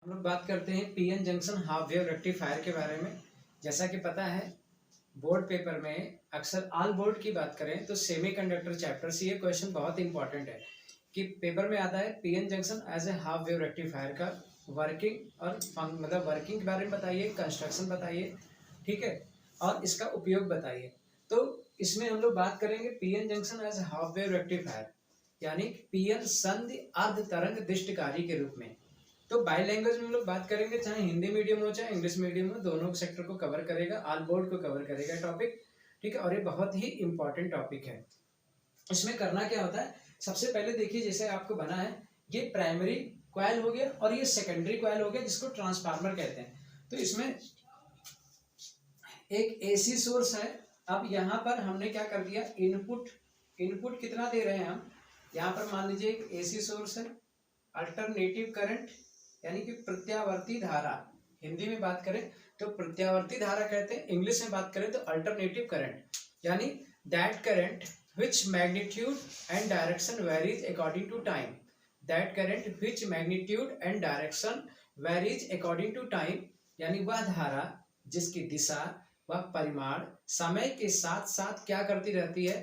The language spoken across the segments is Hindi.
हम लोग बात करते हैं PN junction half wave rectifier के बारे में। जैसा कि पता है बोर्ड पेपर में अक्सर ऑल बोर्ड की बात करें तो सेमीकंडक्टर चैप्टर से ये क्वेश्चन बहुत इंपॉर्टेंट है कि पेपर में आता है PN junction as a half wave rectifier का वर्किंग और मतलब वर्किंग के बारे में बताइए, कंस्ट्रक्शन बताइए, ठीक है, और इसका उपयोग बताइए। तो इसमें हम लोग बात करेंगे PN junction as half wave rectifier यानी पीएन संधि अर्ध तरंग दृष्टिकारी के रूप में। तो बाई लैंग्वेज में हम लोग बात करेंगे, चाहे हिंदी मीडियम हो चाहे इंग्लिश मीडियम हो, दोनों सेक्टर को कवर करेगा, ऑल बोर्ड को कवर करेगा टॉपिक, ठीक है। और ये बहुत ही इंपॉर्टेंट टॉपिक है। इसमें करना क्या होता है, सबसे पहले देखिए जैसे आपको बना है, ये प्राइमरी कॉइल हो गया और ये सेकेंडरी कॉइल हो गया जिसको ट्रांसफार्मर कहते हैं। तो इसमें एक एसी सोर्स है। अब यहाँ पर हमने क्या कर दिया, इनपुट कितना दे रहे हैं हम, यहाँ पर मान लीजिए एक एसी सोर्स है, अल्टरनेटिव करंट यानी कि प्रत्यावर्ती धारा, हिंदी में बात करें तो प्रत्यावर्ती धारा कहते हैं, इंग्लिश में बात करें तो अल्टरनेटिव करंट, यानी that current which magnitude and direction varies according to time, that current which magnitude and direction varies according to time, यानी वह धारा जिसकी दिशा व परिमाण समय के साथ साथ क्या करती रहती है,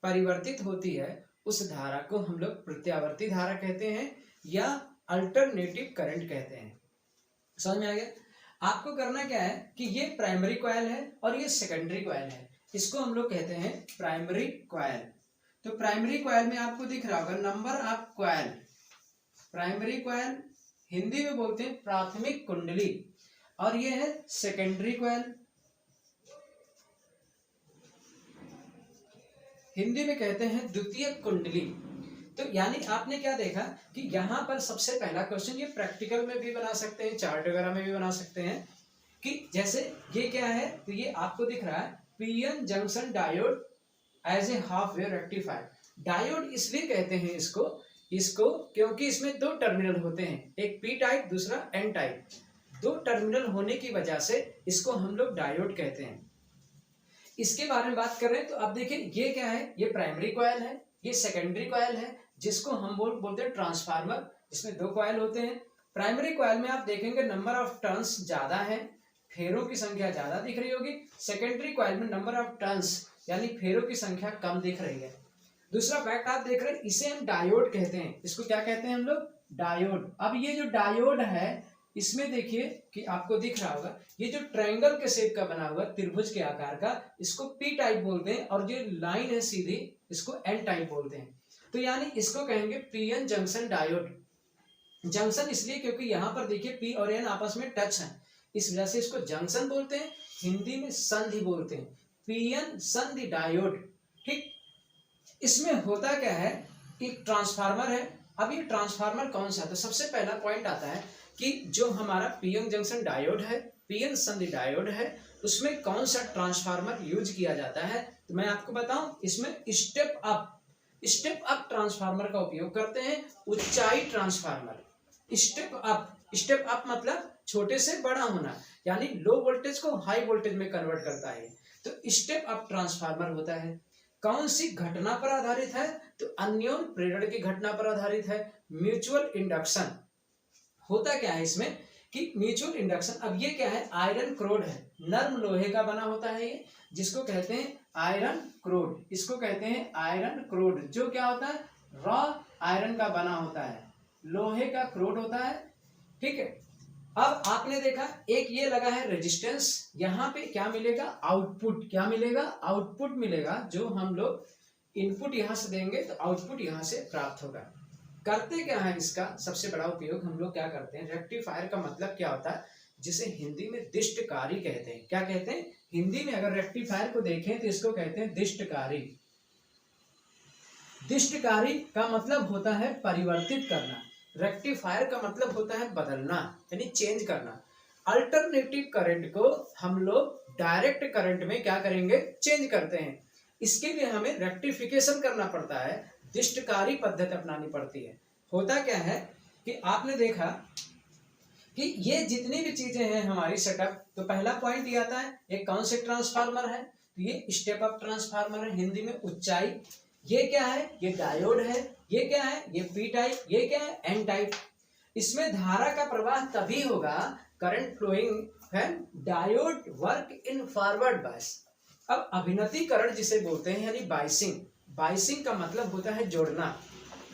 परिवर्तित होती है, उस धारा को हम लोग प्रत्यावर्ती धारा कहते हैं या अल्टरनेटिव करंट कहते हैं। समझ में आ गया। आपको करना क्या है कि ये प्राइमरी कॉइल है और ये सेकेंडरी कॉइल है, इसको हम लोग कहते हैं प्राइमरी कॉइल। तो प्राइमरी कॉइल में आपको दिख रहा होगा number of coil, primary coil Hindi में बोलते हैं प्राथमिक कुंडली, और ये है सेकेंडरी कॉइल, हिंदी में कहते हैं द्वितीय कुंडली। तो यानी आपने क्या देखा कि यहाँ पर सबसे पहला क्वेश्चन, ये प्रैक्टिकल में भी बना सकते हैं, चार्ट वगैरह में भी बना सकते हैं, कि जैसे ये क्या है, तो ये आपको दिख रहा है PN junction diode as a half wave rectifier. Diode इसलिए कहते हैं इसको क्योंकि इसमें दो टर्मिनल होते हैं, एक पी टाइप दूसरा एन टाइप, दो टर्मिनल होने की वजह से इसको हम लोग डायोड कहते हैं। इसके बारे में बात कर रहे हैं तो अब देखिए ये क्या है, ये प्राइमरी कॉइल है, ये सेकेंडरी कॉइल है जिसको हम बोलते हैं ट्रांसफार्मर, इसमें दो कॉइल होते हैं। प्राइमरी कॉइल में आप देखेंगे नंबर ऑफ टर्न्स ज्यादा है, फेरों की संख्या ज्यादा दिख रही होगी। सेकेंडरी कॉइल में नंबर ऑफ टर्न्स यानी फेरों की संख्या कम दिख रही है। दूसरा फैक्ट आप देख रहे हैं, इसे हम डायोड कहते हैं, इसको क्या कहते हैं हम लोग, डायोड। अब ये जो डायोड है इसमें देखिए कि आपको दिख रहा होगा ये जो ट्रायंगल के शेप का बना हुआ त्रिभुज के आकार का, इसको पी टाइप बोलते हैं, और जो लाइन है सीधी इसको एन टाइप बोलते हैं। तो यानी इसको कहेंगे पीएन जंक्शन डायोड। जंक्शन इसलिए क्योंकि यहाँ पर देखिए पी और एन आपस में टच है, इस वजह से इसको जंक्शन बोलते हैं, हिंदी में संधि बोलते हैं, पीएन संधि डायोड, ठीक। इसमें होता क्या है, एक ट्रांसफार्मर है। अब ये ट्रांसफार्मर कौन सा है, तो सबसे पहला पॉइंट आता है कि जो हमारा पीएन जंक्शन डायोड है, पीएन संधि डायोड है, उसमें कौन सा ट्रांसफार्मर यूज किया जाता है। तो मैं आपको बताऊं, इसमें स्टेप अप ट्रांसफार्मर का उपयोग करते हैं, ऊंचाई ट्रांसफार्मर। स्टेप अप मतलब छोटे से बड़ा होना, यानी लो वोल्टेज को हाई वोल्टेज में कन्वर्ट करता है। तो स्टेप अप ट्रांसफार्मर होता है। कौन सी घटना पर आधारित है, तो अन्योन प्रेरण की घटना पर आधारित है। म्यूचुअल इंडक्शन होता क्या है इसमें कि म्यूचुअल इंडक्शन, अब ये क्या है, आयरन क्रोड है, नर्म लोहे का बना होता है ये, जिसको कहते हैं आयरन क्रोड, इसको कहते हैं आयरन क्रोड, जो क्या होता है, रॉ आयरन का बना होता है, लोहे का क्रोड होता है, ठीक है। अब आपने देखा एक ये लगा है रेजिस्टेंस, यहाँ पे क्या मिलेगा, आउटपुट, क्या मिलेगा, आउटपुट मिलेगा, जो हम लोग इनपुट यहाँ से देंगे तो आउटपुट यहाँ से प्राप्त होगा। करते क्या है, इसका सबसे बड़ा उपयोग हम लोग क्या करते हैं, रेक्टिफायर का मतलब क्या होता है, जिसे हिंदी में दिष्टकारी कहते हैं। क्या कहते हैं हिंदी में, अगर रेक्टिफायर को देखें तो इसको कहते हैं दिष्टकारी। दिष्टकारी का मतलब होता है परिवर्तित करना, रेक्टिफायर का मतलब होता है बदलना यानी चेंज करना। अल्टरनेटिव करंट को हम लोग डायरेक्ट करंट में क्या करेंगे, चेंज करते हैं। इसके लिए हमें रेक्टिफिकेशन करना पड़ता है, दिष्टकारी पद्धति अपनानी पड़ती है। होता क्या है कि आपने देखा कि ये जितनी भी चीजें हैं हमारी सेटअप, तो पहला पॉइंट ये आता है, ये कौन से ट्रांसफार्मर है, तो ये स्टेप अप ट्रांसफार्मर है, हिंदी में ऊंचाई। ये क्या है, ये डायोड है। ये क्या है, ये पी टाइप। ये क्या है, एन टाइप। इसमें धारा का प्रवाह तभी होगा, current flowing when diode work in forward bias. अब अभिनतिकरण जिसे बोलते हैं यानी बाइसिंग, बाइसिंग का मतलब होता है जोड़ना।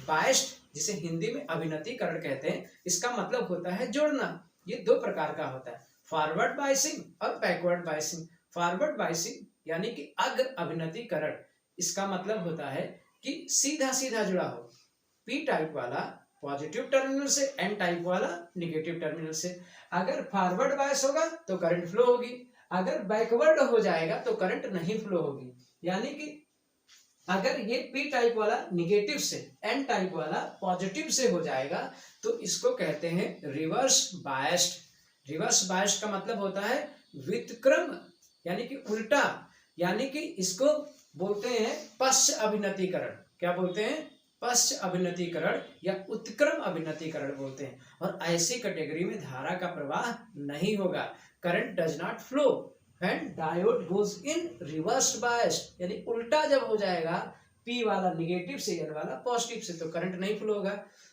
बायस्ड जिसे हिंदी में अभिनतिकरण कहते हैं, इसका मतलब होता है जोड़ना। ये दो प्रकार का होता है, फॉरवर्ड बाइसिंग और बैकवर्ड बाइसिंग। फॉरवर्ड बाइसिंग यानी कि अग्र अभिनतिकरण, इसका मतलब होता है कि सीधा सीधा जुड़ा हो, पी टाइप वाला पॉजिटिव टर्मिनल से, एन टाइप वाला निगेटिव टर्मिनल से। अगर फॉरवर्ड बायस होगा तो करंट फ्लो होगी, अगर बैकवर्ड हो जाएगा तो करंट नहीं फ्लो होगी। यानी कि अगर ये पी टाइप वाला निगेटिव से, एन टाइप वाला पॉजिटिव से हो जाएगा तो इसको कहते हैं रिवर्स बायस्ड। रिवर्स बायस्ड का मतलब होता है व्युत्क्रम यानी कि उल्टा, यानी कि इसको बोलते हैं पश्च अभिनतिकरण। क्या बोलते हैं? पश्च अभिनतिकरण या उत्क्रम अभिनतिकरण बोलते हैं। और ऐसी कैटेगरी में धारा का प्रवाह नहीं होगा, current does not flow when diode goes in reverse bias, यानी उल्टा जब हो जाएगा, पी वाला निगेटिव से, एन वाला पॉजिटिव से, तो करंट नहीं फ्लो होगा।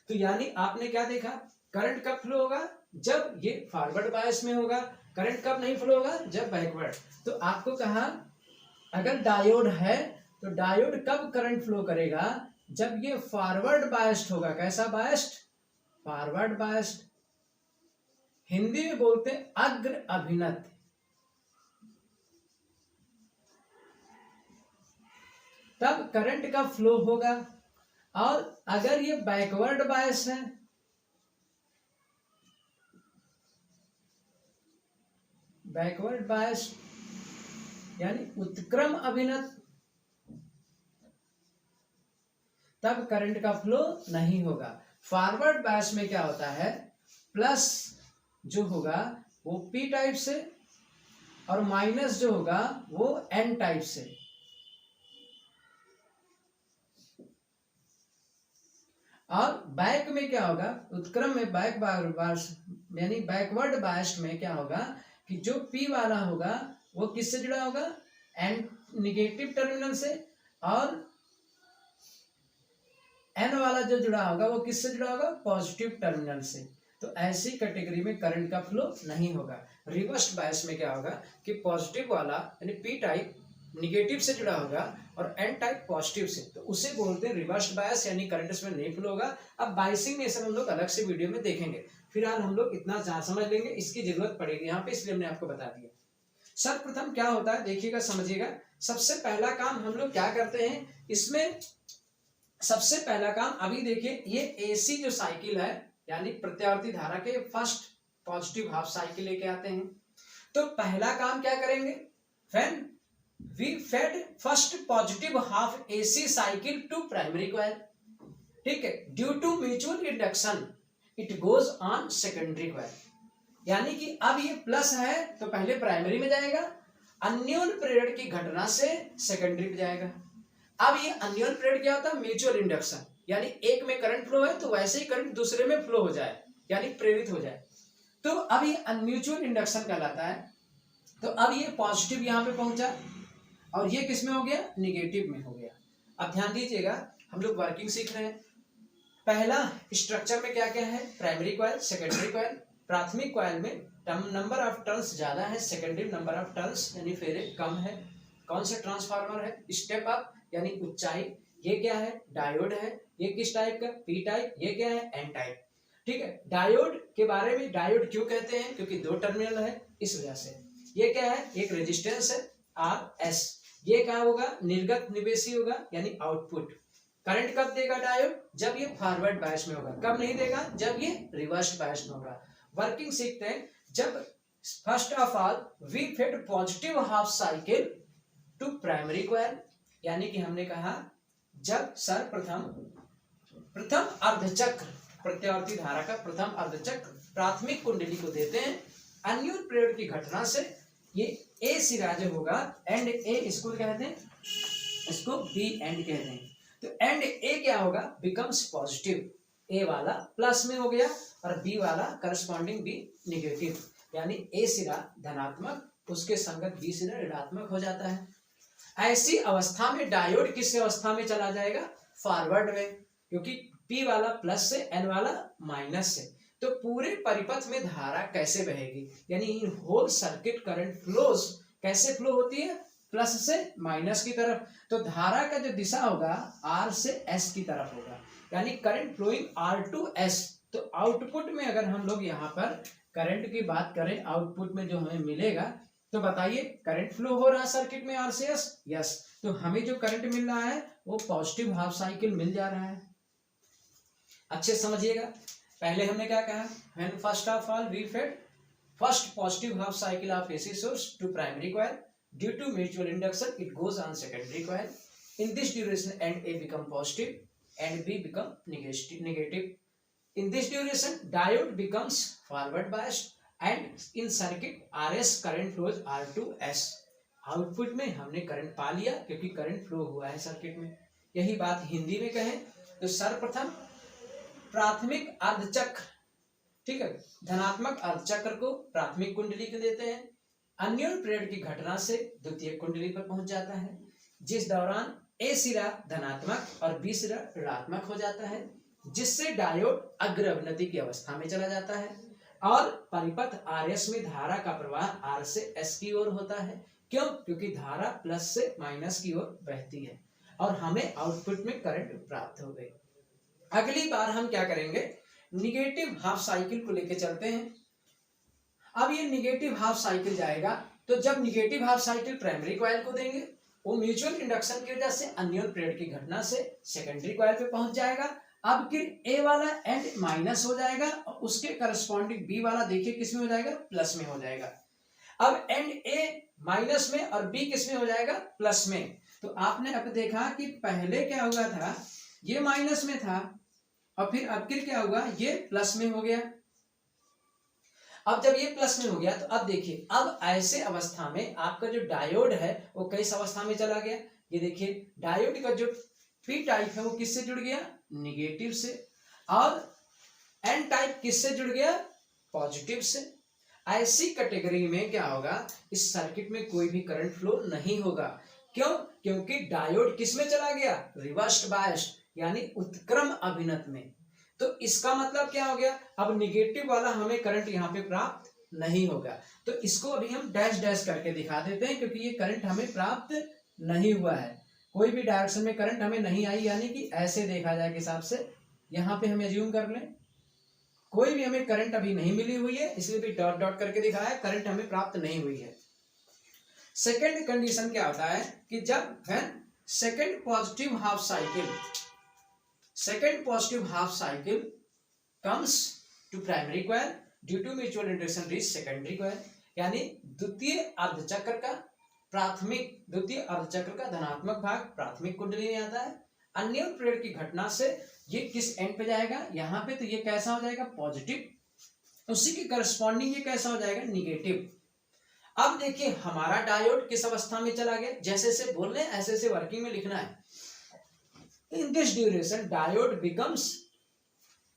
तो यानी आपने क्या देखा, करंट कब फ्लो होगा? जब ये फॉरवर्ड बायस में होगा। करंट कब नहीं फ्लो होगा? जब बैकवर्ड। तो आपको कहा अगर डायोड है तो डायोड कब करंट फ्लो करेगा? जब ये फॉरवर्ड बायस्ड होगा। कैसा बायस्ड? Forward biased. हिंदी में बोलते हैं अग्र अभिनत। तब करंट का फ्लो होगा। और अगर ये बैकवर्ड बायस है, बैकवर्ड बायस यानी उत्क्रम अभिनत, तब करंट का फ्लो नहीं होगा। फॉरवर्ड बायस में क्या होता है, प्लस जो होगा वो पी टाइप से और माइनस जो होगा वो एन टाइप से। और बैक में क्या होगा, उत्क्रम में बैक बायस यानी बैकवर्ड बायस्ड में क्या होगा कि जो पी वाला होगा वो किससे जुड़ा होगा? एन निगेटिव टर्मिनल से, और एन वाला जो जुड़ा होगा वो किससे जुड़ा होगा? पॉजिटिव टर्मिनल से। तो ऐसी कैटेगरी में करंट का फ्लो नहीं होगा। रिवर्स बायस में क्या होगा कि पॉजिटिव वाला यानी पी टाइप निगेटिव से जुड़ा होगा और एन टाइप पॉजिटिव से, तो उसे बोलते हैं रिवर्स बायस, यानी करंट इसमें नहीं फ्लो होगा। अब बायसिंग में सब हम लोग अलग से वीडियो में देखेंगे, फिलहाल हम लोग इतना समझ लेंगे, इसकी जरूरत पड़ेगी यहाँ पे, इसलिए हमने आपको बता दिया। सर्वप्रथम क्या होता है देखिएगा, समझिएगा। सबसे पहला काम हम लोग क्या करते हैं इसमें, सबसे पहला काम अभी देखिए, ये एसी जो साइकिल है यानी प्रत्यावर्ती धारा के फर्स्ट पॉजिटिव हाफ साइकिल लेके आते हैं। तो पहला काम क्या करेंगे, when we fed first positive half AC cycle to primary coil, ठीक है, due to mutual induction it goes on secondary coil. यानी कि अब ये प्लस है तो पहले प्राइमरी में जाएगा, अन्योन प्रेरण की घटना से सेकेंडरी में जाएगा। अब ये अन्योन प्रेरण क्या होता है? म्यूचुअल इंडक्शन, यानी एक में करंट फ्लो है तो वैसे ही करंट दूसरे में फ्लो हो जाए, यानी प्रेरित हो जाए। तो अब ये अनम्यूचुअल इंडक्शन कहलाता है। तो अब ये पॉजिटिव यहाँ पे पहुंचा और ये किस में हो गया? निगेटिव में हो गया। अब ध्यान दीजिएगा, हम लोग वर्किंग सीख रहे हैं। पहला स्ट्रक्चर में क्या क्या है? Primary coil, secondary coil. प्राथमिक कॉइल में नंबर ऑफ टर्न्स ज्यादा है, सेकेंडरी नंबर ऑफ टर्न्स यानी फेरे कम है। कौन सा ट्रांसफार्मर है? स्टेप अप यानी ऊंचाई। ये क्या है? डायोड है। ये किस टाइप का? P type. ये क्या है? N type. ठीक है, डायोड के बारे में, डायोड क्यों कहते हैं? क्योंकि दो टर्मिनल है इस वजह से। ये क्या है? एक रेजिस्टेंस है आर एस। ये क्या होगा? निर्गत निवेशी होगा यानी आउटपुट। करंट कब देगा डायोड? जब ये फॉरवर्ड बायस में होगा। कब नहीं देगा? जब ये रिवर्स बायस में होगा। वर्किंग सीखते हैं। जब first of all we fed positive half cycle to primary coil, यानी कि हमने कहा जब प्रथम अर्धचक्र, प्रत्यावर्ती धारा का प्रथम अर्धचक्र प्राथमिक कुंडली को देते हैं, अन्योन प्रेरण की घटना से ये ए सिरा जो होगा, एंड ए इसको कहते हैं, इसको बी एंड कहते हैं। तो एंड ए क्या होगा? Becomes positive. ए वाला प्लस में हो गया और बी वाला करस्पॉन्डिंग बी निगेटिव, यानी ए सिरा धनात्मक, उसके संगत बी सिरा ऋणात्मक हो जाता है। ऐसी अवस्था में डायोड किस अवस्था में चला जाएगा? फॉरवर्ड में, क्योंकि पी वाला प्लस से, एन वाला माइनस से। तो पूरे परिपथ में धारा कैसे बहेगी, यानी in whole circuit current flows कैसे फ्लो होती है, प्लस से माइनस की तरफ। तो धारा का जो दिशा होगा आर से एस की तरफ होगा, यानी current flowing R to S. तो आउटपुट में अगर हम लोग यहाँ पर करंट की बात करें, आउटपुट में जो हमें मिलेगा, तो बताइए करंट फ्लो हो रहा है सर्किट में आर से एस, यस। तो हमें जो करंट मिल रहा है वो पॉजिटिव हाफ साइकिल मिल जा रहा है। अच्छे समझिएगा, पहले हमने क्या कहा, when first of all we fed first positive half cycle of AC source to primary coil, due to mutual induction it goes on secondary coil. In this duration and A become positive and B become negative. In this duration, diode becomes forward biased and in circuit RS current flows R to S। Output में हमने करंट पा लिया क्योंकि करंट फ्लो हुआ है सर्किट में। यही बात हिंदी में कहें तो सर्वप्रथम प्राथमिक अर्धचक्र, ठीक है, धनात्मक अर्धचक्र को प्राथमिक कुंडली को देते हैं। अन्योन्य प्रेरण की घटना से द्वितीय कुंडली पर पहुंच जाता है, जिस दौरान ए सिरा धनात्मक और बी सिरा ऋणात्मक हो जाता है, जिससे डायोड अग्र अवनति की अवस्था में चला जाता है और परिपथ आरएस में धारा का प्रवाह आर से एस की ओर होता है। क्यों? क्योंकि धारा प्लस से माइनस की ओर बहती है और हमें आउटपुट में करंट प्राप्त हो गई। अगली बार हम क्या करेंगे, निगेटिव हाफ साइकिल को लेके चलते हैं। अब ये निगेटिव हाफ साइकिल जाएगा, तो जब negative half cycle primary coil को देंगे, वो म्यूचुअल इंडक्शन की वजह से अन्योन्य प्रेरण की घटना से सेकेंडरी कॉइल पे पहुंच जाएगा। अब फिर ए वाला एंड माइनस हो जाएगा और उसके करस्पॉन्डिंग बी वाला देखिए किस में हो जाएगा, प्लस में हो जाएगा। अब एंड ए माइनस में और बी किस में हो जाएगा, प्लस में। तो आपने अब देखा कि पहले क्या हुआ था, ये माइनस में था और फिर अब फिर क्या हुआ, ये प्लस में हो गया। अब जब ये प्लस में हो गया तो अब देखिए, अब ऐसे अवस्था में आपका जो डायोड है वो किस अवस्था में चला गया। ये देखिए डायोड का जो पी टाइप है वो किससे जुड़ गया, निगेटिव से, और एन टाइप किससे जुड़ गया, पॉजिटिव से। ऐसी कैटेगरी में क्या होगा, इस सर्किट में कोई भी करंट फ्लो नहीं होगा। क्यों? क्योंकि डायोड किस में चला गया, रिवर्स्ड बायस्ड, यानी उत्क्रम अभिनत में। तो इसका मतलब क्या हो गया, अब निगेटिव वाला हमें करंट यहाँ पे प्राप्त नहीं होगा। तो इसको अभी हम डैश डैश करके दिखा देते हैं, क्योंकि ये करंट हमें प्राप्त नहीं हुआ है, कोई भी डायरेक्शन में करंट हमें नहीं आई, यानी कि ऐसे देखा जाए के हिसाब से यहाँ पे हम एज्यूम कर लें कोई भी हमें करंट अभी नहीं मिली हुई है, इसलिए भी डॉट डॉट करके दिखाया है, करंट हमें प्राप्त नहीं हुई है। सेकेंड कंडीशन क्या होता है कि जब when second positive half cycle comes to primary coil due to mutual induction reach secondary coil, यानी द्वितीय अर्धचक्र का धनात्मक भाग प्राथमिक कुंडली में आता है। अन्य प्रेरण की घटना से ये किस एंड पे जाएगा, यहाँ पे, तो ये कैसा हो जाएगा, पॉजिटिव। उसी के करस्पॉन्डिंग ये कैसा हो जाएगा, निगेटिव। अब देखिए हमारा डायोड किस अवस्था में चला गया, जैसे से बोल रहे हैं ऐसे से वर्किंग में लिखना है। इन this duration diode becomes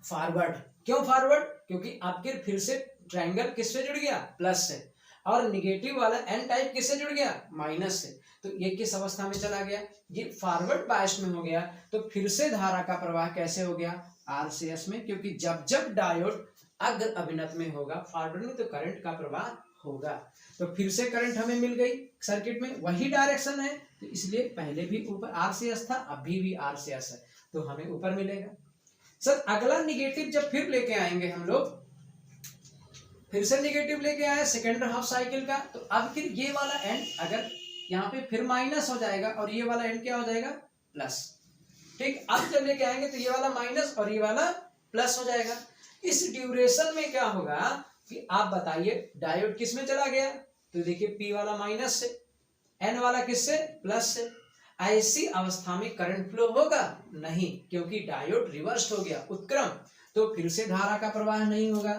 forward. क्यों फॉरवर्ड? क्योंकि आपके फिर से ट्रायंगल किससे जुड़ गया, प्लस से, और निगेटिव वाला एन टाइप किससे जुड़ गया, माइनस से। तो ये किस अवस्था में चला गया, ये फॉरवर्ड बायस में हो गया। तो फिर से धारा का प्रवाह कैसे हो गया, आर से एस में, क्योंकि जब जब डायोड अग्र अभिनत में होगा, फॉरवर्ड में, तो करंट का प्रवाह होगा। तो फिर से करंट हमें मिल गई सर्किट में, वही डायरेक्शन है, तो इसलिए पहले भी ऊपर आर से एस था, अभी भी आर से एस है, तो हमें ऊपर मिलेगा। सर अगला निगेटिव जब फिर लेके आएंगे हम लोग, फिर से निगेटिव लेके आए सेकेंड हाफ साइकिल का, तो अब फिर ये वाला एंड अगर यहाँ पे फिर माइनस हो जाएगा और ये वाला एंड क्या हो जाएगा, प्लस। ठीक, अब जब लेके आएंगे तो ये वाला माइनस और ये वाला प्लस हो जाएगा। इस ड्यूरेशन में क्या होगा कि आप बताइए डायोड किस में चला गया, तो देखिए पी वाला माइनस से, एन वाला किससे, प्लस से। ऐसी अवस्था में करंट फ्लो होगा नहीं, क्योंकि डायोड रिवर्स हो गया, उत्क्रम, तो फिर से धारा का प्रवाह नहीं होगा।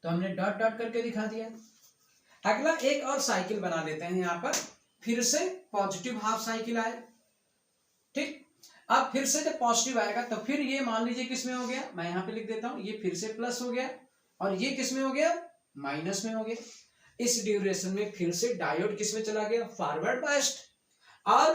तो हमने डॉट डॉट करके दिखा दिया। अगला एक और साइकिल बना लेते हैं, यहाँ पर फिर से पॉजिटिव हाफ साइकिल आए। ठीक, अब फिर से जब पॉजिटिव आएगा तो फिर ये मान लीजिए किस में हो गया, मैं यहाँ पे लिख देता हूं, ये फिर से प्लस हो गया और ये किस में हो गया, माइनस में हो गया। इस ड्यूरेशन में फिर से डायोड किस में चला गया, फॉरवर्ड बायस्ड, और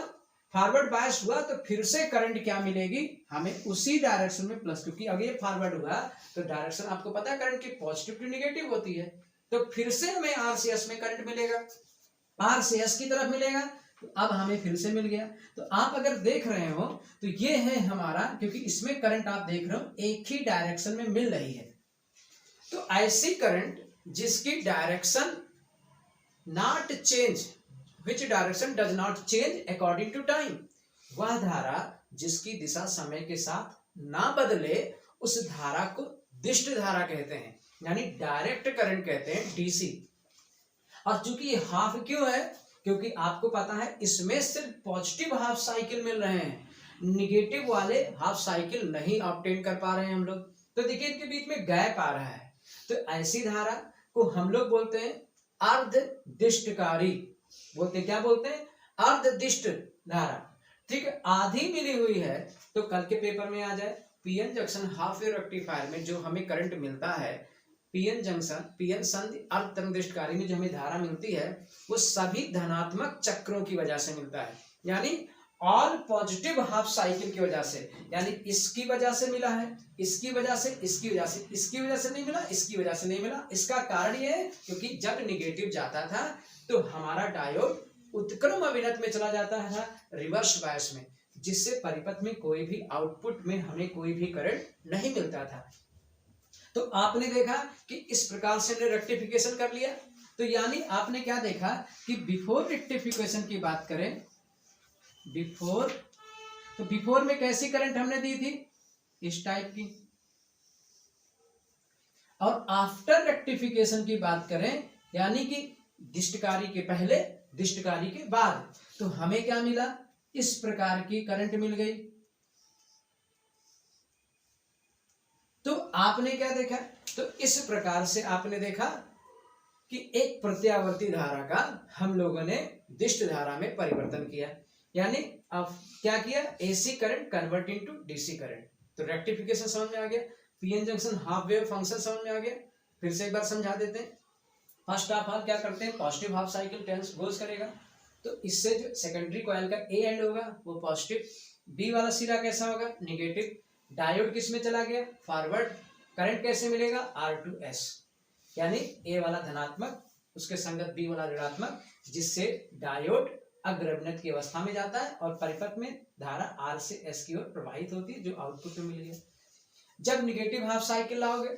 फॉरवर्ड बायस हुआ तो फिर से करंट क्या मिलेगी हमें, उसी डायरेक्शन में प्लस, क्योंकि अगर ये फॉरवर्ड हुआ तो डायरेक्शन आपको पता है करंट की पॉजिटिव टू नेगेटिव होती है, तो फिर से हमें आर से एस में करंट मिलेगा, आर से एस की तरफ मिलेगा, तो अब हमें फिर से मिल गया। तो आप अगर देख रहे हो तो ये है हमारा, क्योंकि इसमें करंट आप देख रहे हो एक ही डायरेक्शन में मिल रही है। तो ऐसी करंट जिसकी direction not change, which direction does not change according to time, वह धारा जिसकी दिशा समय के साथ ना बदले उस धारा को दिष्ट धारा कहते हैं, यानी डायरेक्ट करंट कहते हैं, डीसी। और चूंकि ये हाफ क्यों है, क्योंकि आपको पता है इसमें सिर्फ पॉजिटिव हाफ साइकिल मिल रहे हैं, निगेटिव वाले हाफ साइकिल नहीं ऑब्टेन कर पा रहे हैं हम लोग। तो देखिए इनके बीच में गैप आ रहा है, तो ऐसी धारा को हम लोग बोलते हैं अर्धदिष्टकारी, बोलते क्या बोलते हैं, अर्धदिष्ट धारा। ठीक है, आधी मिली हुई है, तो कल के पेपर में आ जाए PN junction half wave rectifier में जो हमें करंट मिलता है, पीएन जंक्शन, पीएन संधि अर्ध तरंगदिष्टकारी में जो हमें धारा मिलती है वो सभी धनात्मक चक्रों की वजह से मिलता है, यानी ऑल पॉजिटिव हाफ साइकिल की वजह से, यानी इसकी वजह से मिला है, इसकी वजह से, इसकी वजह से, इसकी वजह से नहीं मिला, इसकी वजह से नहीं मिला। इसका कारण ये है क्योंकि जब निगेटिव जाता था तो हमारा डायोड उत्क्रम अभिनत में चला जाता था, रिवर्स बायस में, जिससे परिपथ में कोई भी आउटपुट में हमें कोई भी करंट नहीं मिलता था। तो आपने देखा कि इस प्रकार से हमने रेक्टिफिकेशन कर लिया। तो यानी आपने क्या देखा कि बिफोर रेक्टिफिकेशन की बात करें, बिफोर, तो बिफोर में कैसी करंट हमने दी थी, इस टाइप की, और आफ्टर रेक्टिफिकेशन की बात करें यानी कि दिष्टकारी के पहले, दिष्टकारी के बाद, तो हमें क्या मिला, इस प्रकार की करंट मिल गई। तो आपने क्या देखा, तो इस प्रकार से आपने देखा कि एक प्रत्यावर्ती धारा का हम लोगों ने दिष्ट धारा में परिवर्तन किया, यानी अब क्या किया, AC current convert into DC current. तो रेक्टिफिकेशन समझ में आ गया, PN junction half wave function समझ में आ गया। फिर से एक बार समझा देते हैं। फर्स्ट ऑफ ऑल क्या करते हैं, positive half cycle tense goes करेगा, तो इससे जो सेकेंडरी कॉइल का ए एंड होगा वो पॉजिटिव, बी वाला सिरा कैसा होगा, निगेटिव। डायोड किस में चला गया, फॉरवर्ड। करंट कैसे मिलेगा, R2S, यानी ए वाला धनात्मक उसके संगत बी वाला ऋणात्मक, जिससे डायोड अग्रभ्रमण की अवस्था में जाता है और परिपथ में धारा R से S की ओर प्रवाहित होती है, जो आउटपुट में मिल गया। जब निगेटिव हाफ साइकिल लाओगे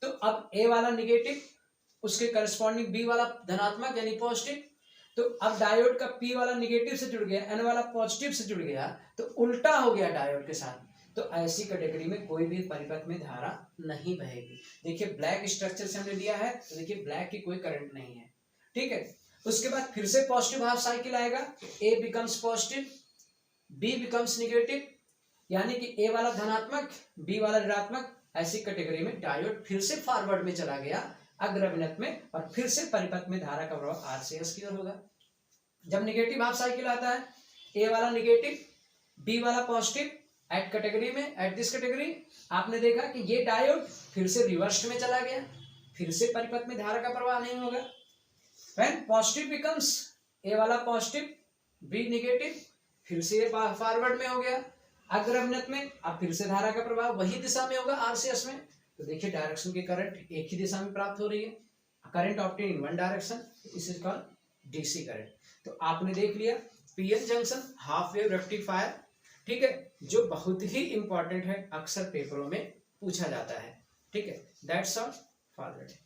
तो अब ए वाला निगेटिव, उसके करस्पॉन्डिंग बी वाला धनात्मक यानी पॉजिटिव, तो अब डायोड का पी वाला निगेटिव से जुड़ गया, एन वाला पॉजिटिव से जुड़ गया, तो उल्टा हो गया डायोड के साथ। तो ऐसी कैटेगरी में कोई भी परिपथ में धारा नहीं बहेगी। देखिए ब्लैक स्ट्रक्चर से हमने लिया है, तो देखिए ब्लैक की कोई करंट नहीं है, ठीक है। उसके बाद फिर से पॉजिटिव हाफ साइकिल आएगा, A becomes positive, B becomes negative, यानी कि ए वाला धनात्मक, बी वाला ऋणात्मक। ऐसी कैटेगरी में डायोड फिर से फॉरवर्ड में चला गया अग्रभ्रमण में, और फिर से परिपथ में धारा का प्रभाव आर से एस की ओर होगा। जब निगेटिव हाफ साइकिल आता है, ए वाला निगेटिव, बी वाला पॉजिटिव, एट कैटेगरी में, एट दिस कैटेगरी आपने देखा कि ये डायोड फिर से रिवर्स में चला गया, फिर से परिपथ में धारा का प्रवाह नहीं होगा। व्हेन पॉजिटिव बिकम्स, ए वाला पॉजिटिव, बी निगेटिव, फिर से फॉरवर्ड में हो गया अग्रभ्रमण में, अब फिर से धारा का प्रवाह वही दिशा में होगा आर से एस में। तो देखिए डायरेक्शन की करंट एक ही दिशा में प्राप्त हो रही है, current obtain in one direction, this is called DC current. तो आपने देख लिया PN junction half wave rectifier, ठीक है, जो बहुत ही इंपॉर्टेंट है, अक्सर पेपरों में पूछा जाता है, ठीक है। That's all for the day.